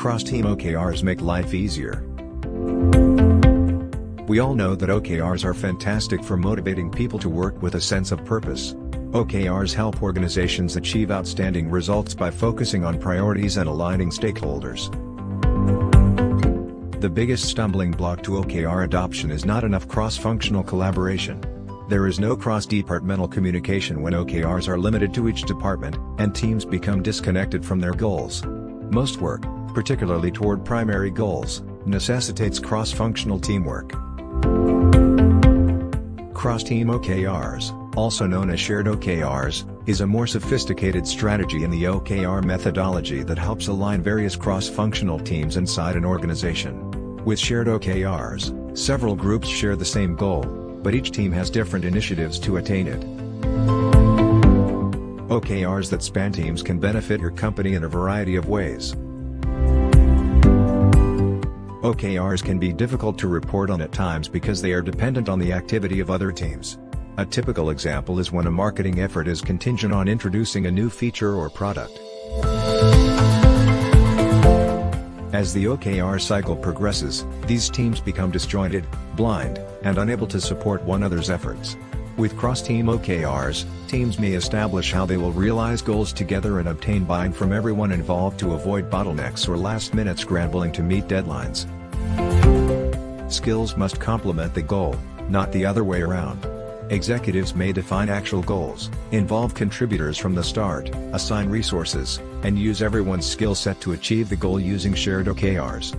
Cross-team OKRs make life easier. We all know that OKRs are fantastic for motivating people to work with a sense of purpose. OKRs help organizations achieve outstanding results by focusing on priorities and aligning stakeholders. The biggest stumbling block to OKR adoption is not enough cross-functional collaboration. There is no cross-departmental communication when OKRs are limited to each department, and teams become disconnected from their goals. Most work, particularly toward primary goals, necessitates cross-functional teamwork. Cross-team OKRs, also known as shared OKRs, is a more sophisticated strategy in the OKR methodology that helps align various cross-functional teams inside an organization. With shared OKRs, several groups share the same goal, but each team has different initiatives to attain it. OKRs that span teams can benefit your company in a variety of ways. OKRs can be difficult to report on at times because they are dependent on the activity of other teams. A typical example is when a marketing effort is contingent on introducing a new feature or product. As the OKR cycle progresses, these teams become disjointed, blind, and unable to support one another's efforts. With cross-team OKRs, teams may establish how they will realize goals together and obtain buy-in from everyone involved to avoid bottlenecks or last-minute scrambling to meet deadlines. Skills must complement the goal, not the other way around. Executives may define actual goals, involve contributors from the start, assign resources, and use everyone's skill set to achieve the goal using shared OKRs.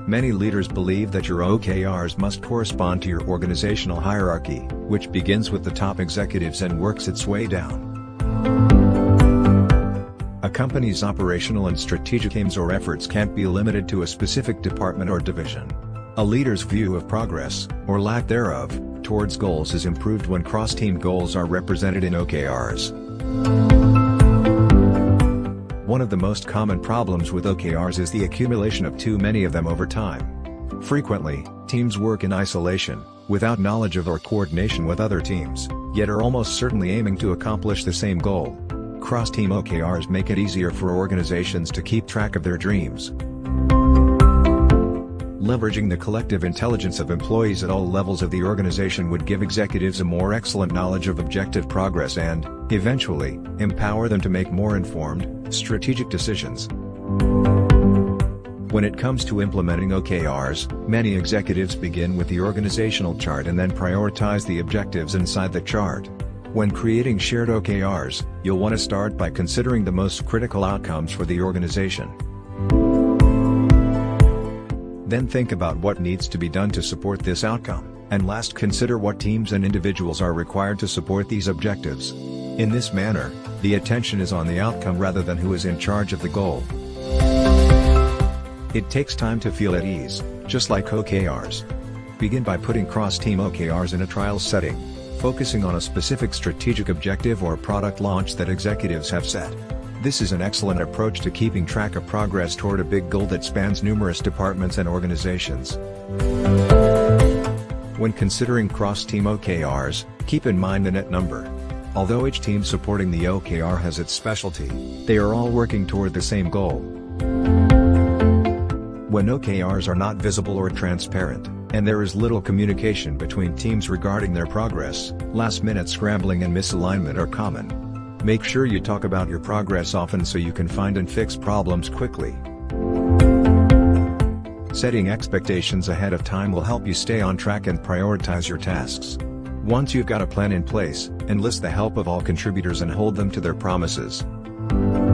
Many leaders believe that your OKRs must correspond to your organizational hierarchy, which begins with the top executives and works its way down. A company's operational and strategic aims or efforts can't be limited to a specific department or division. A leader's view of progress, or lack thereof, towards goals is improved when cross-team goals are represented in OKRs. One of the most common problems with OKRs is the accumulation of too many of them over time. Frequently, teams work in isolation, without knowledge of or coordination with other teams, yet are almost certainly aiming to accomplish the same goal. Cross-team OKRs make it easier for organizations to keep track of their dreams. Leveraging the collective intelligence of employees at all levels of the organization would give executives a more excellent knowledge of objective progress and, eventually, empower them to make more informed, strategic decisions. When it comes to implementing OKRs, many executives begin with the organizational chart and then prioritize the objectives inside the chart. When creating shared OKRs, you'll want to start by considering the most critical outcomes for the organization. Then think about what needs to be done to support this outcome, and last consider what teams and individuals are required to support these objectives. In this manner, the attention is on the outcome rather than who is in charge of the goal. It takes time to feel at ease, just like OKRs. Begin by putting cross-team OKRs in a trial setting, focusing on a specific strategic objective or product launch that executives have set. This is an excellent approach to keeping track of progress toward a big goal that spans numerous departments and organizations. When considering cross-team OKRs, keep in mind the net number. Although each team supporting the OKR has its specialty, they are all working toward the same goal. When OKRs are not visible or transparent, and there is little communication between teams regarding their progress, last-minute scrambling and misalignment are common. Make sure you talk about your progress often so you can find and fix problems quickly. Setting expectations ahead of time will help you stay on track and prioritize your tasks. Once you've got a plan in place, enlist the help of all contributors and hold them to their promises.